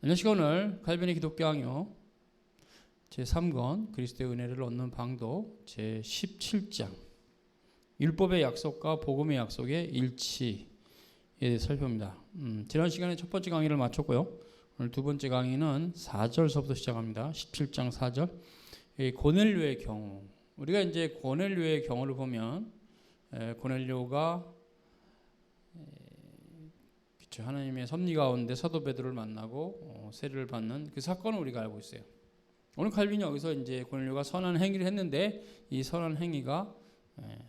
안녕하십니까. 오늘 칼빈의 기독교 강요 제3권 그리스도의 은혜를 얻는 방도 제17장 율법의 약속과 복음의 약속의 일치에 대해 살펴봅니다. 지난 시간에 첫 번째 강의를 마쳤고요. 오늘 두 번째 강의는 4절서부터 시작합니다. 17장 4절. 고넬료의 경우, 우리가 이제 고넬료의 경우를 보면 고넬료가 하나님의 섭리 가운데 사도 베드로를 만나고 세례를 받는 그 사건을 우리가 알고 있어요. 오늘 칼빈이 여기서 이제 고넬료가 선한 행위를 했는데 이 선한 행위가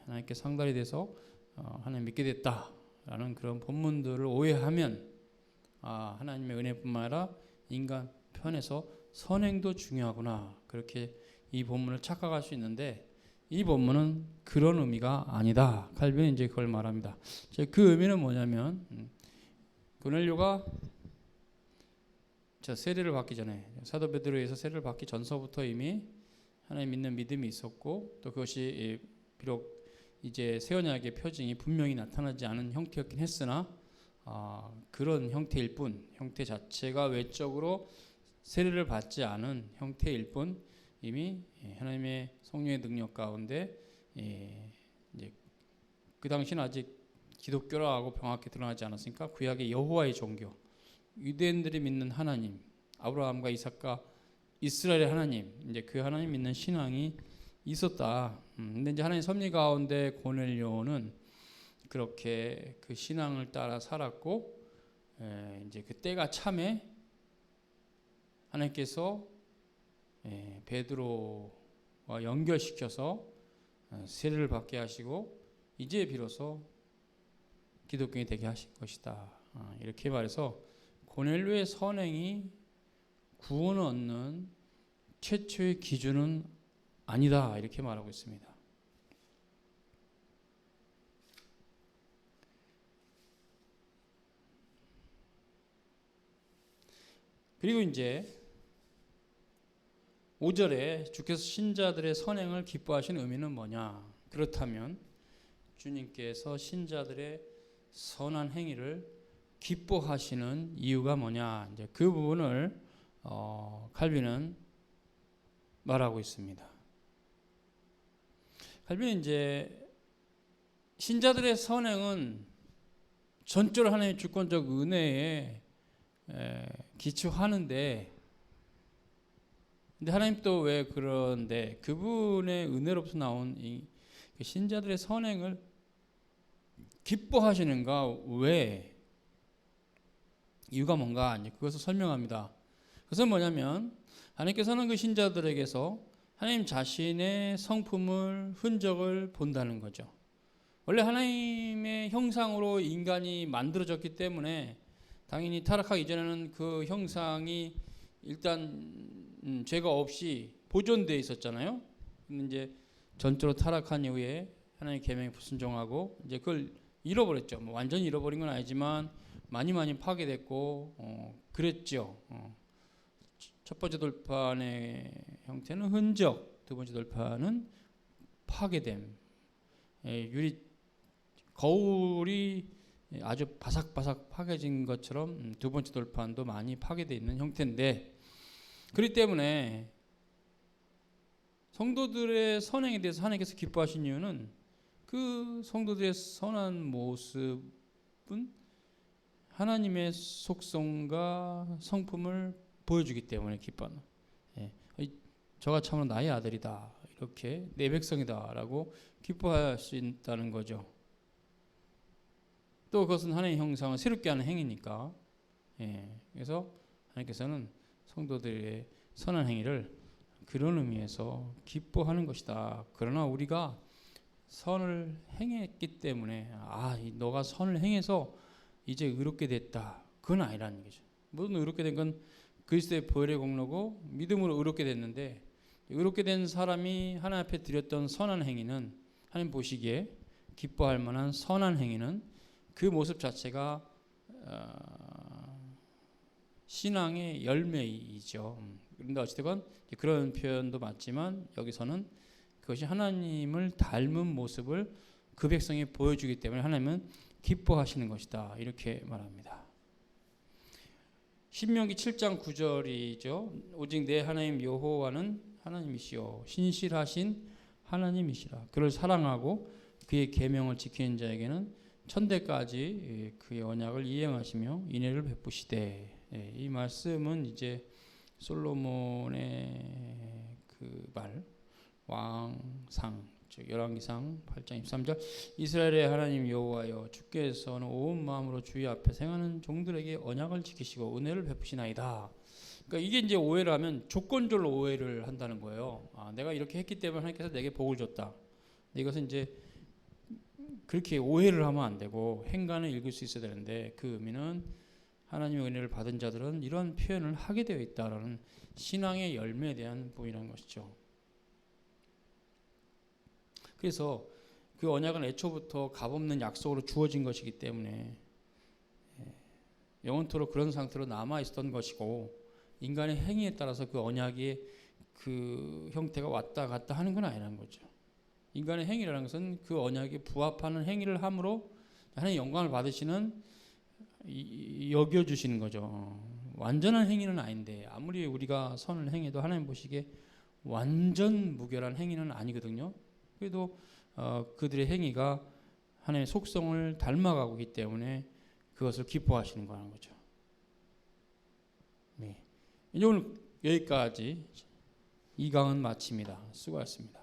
하나님께 상달이 돼서 하나님 믿게 됐다라는 그런 본문들을 오해하면 하나님의 은혜뿐만 아니라 인간 편에서 선행도 중요하구나, 그렇게 이 본문을 착각할 수 있는데 이 본문은 그런 의미가 아니다. 칼빈이 이제 그걸 말합니다. 그 의미는 뭐냐면 고넬료가 세례를 받기 전에, 사도 베드로에서 세례를 받기 전서부터 이미 하나님 믿는 믿음이 있었고, 또 그것이 비록 이제 새 언약의 표징이 분명히 나타나지 않은 형태였긴 했으나 그런 형태일 뿐, 형태 자체가 외적으로 세례를 받지 않은 형태일 뿐, 이미 하나님의 성령의 능력 가운데 이제 그 당시는 아직 기독교라고 명확히 드러나지 않았으니까 구약의 여호와의 종교, 유대인들이 믿는 하나님, 아브라함과 이삭과 이스라엘의 하나님, 이제 그 하나님 믿는 신앙이 있었다. 근데 이제 하나님 섭리 가운데 고넬료는 그렇게 그 신앙을 따라 살았고, 이제 그 때가 참에 하나님께서 베드로와 연결시켜서 세례를 받게 하시고 이제 비로소 기독교인이 되게 하신 것이다. 이렇게 말해서 고넬료의 선행이 구원을 얻는 최초의 기준은 아니다, 이렇게 말하고 있습니다. 그리고 이제 5절에 주께서 신자들의 선행을 기뻐하시는 의미는 뭐냐? 그렇다면 주님께서 신자들의 선한 행위를 기뻐하시는 이유가 뭐냐? 이제 그 부분을 칼빈은 말하고 있습니다. 칼빈은 이제 신자들의 선행은 전적으로 하나님의 주권적 은혜에 기초하는데, 근데 하나님 또 왜 그런데 그분의 은혜로부터 나온 이 신자들의 선행을 기뻐하시는가? 왜? 이유가 뭔가? 그것을 설명합니다. 그것은 뭐냐면 하나님께서는 그 신자들에게서 하나님 자신의 성품을, 흔적을 본다는 거죠. 원래 하나님의 형상으로 인간이 만들어졌기 때문에 당연히 타락하기 이전에는 그 형상이 일단 죄가 없이 보존되어 있었잖아요. 근데 이제 전적으로 타락한 이후에 하나님의 계명에 불순종하고 이제 그걸 잃어버렸죠. 뭐 완전히 잃어버린 건 아니지만 많이 파괴됐고 그랬죠. 첫 번째 돌판의 형태는 흔적, 두 번째 돌판은 파괴됨. 유리 거울이 아주 바삭바삭 파괴진 것처럼 두 번째 돌판도 많이 파괴되어 있는 형태인데, 그렇기 때문에 성도들의 선행에 대해서 하나님께서 기뻐하신 이유는 그 성도들의 선한 모습은 하나님의 속성과 성품을 보여주기 때문에 기뻐하는, 저가 참으로 나의 아들이다, 이렇게 내 백성이다 라고 기뻐할 수 있다는 거죠. 또 그것은 하나님의 형상을 새롭게 하는 행위니까. 그래서 하나님께서는 성도들의 선한 행위를 그런 의미에서 기뻐하는 것이다. 그러나 우리가 선을 행했기 때문에 너가 선을 행해서 이제 의롭게 됐다, 그건 아니라는 거죠. 모든 의롭게 된 건 그리스도의 보혈의 공로고 믿음으로 의롭게 됐는데, 의롭게 된 사람이 하나님 앞에 드렸던 선한 행위는, 하나님 보시기에 기뻐할 만한 선한 행위는 그 모습 자체가 신앙의 열매이죠. 그런데 어찌되건 그런 표현도 맞지만 여기서는 그것이 하나님을 닮은 모습을 그 백성이 보여주기 때문에 하나님은 기뻐하시는 것이다, 이렇게 말합니다. 신명기 7장 9절이죠. 오직 내 하나님 여호와는 하나님이시요 신실하신 하나님이시라. 그를 사랑하고 그의 계명을 지키는 자에게는 천대까지 그의 언약을 이행하시며 인애를 베푸시되. 이 말씀은 이제 솔로몬의 그 말 왕상 즉 열왕기상 8장 23절 이스라엘의 하나님 여호와여 주께서는 온 마음으로 주의 앞에 행하는 종들에게 언약을 지키시고 은혜를 베푸시나이다. 그러니까 이게 이제 오해를 하면 조건절로 오해를 한다는 거예요. 내가 이렇게 했기 때문에 하나님께서 내게 복을 줬다. 이것은 이제 그렇게 오해를 하면 안 되고 행간을 읽을 수 있어야 되는데 그 의미는 하나님의 은혜를 받은 자들은 이런 표현을 하게 되어 있다라는 신앙의 열매에 대한 부분이라는 것이죠. 그래서 그 언약은 애초부터 값없는 약속으로 주어진 것이기 때문에 영원토록 그런 상태로 남아 있었던 것이고 인간의 행위에 따라서 그 언약의 그 형태가 왔다 갔다 하는 건 아니라는 거죠. 인간의 행위라는 것은 그 언약에 부합하는 행위를 함으로 하나님의 영광을 받으시는 여겨주시는 거죠. 완전한 행위는 아닌데 아무리 우리가 선을 행해도 하나님 보시기에 완전 무결한 행위는 아니거든요. 그래도 그들의 행위가 하나님의 속성을 닮아가고 있기 때문에 그것을 기뻐하시는 거라는 거죠. 네. 이제 오늘 여기까지 2강은 마칩니다. 수고하셨습니다.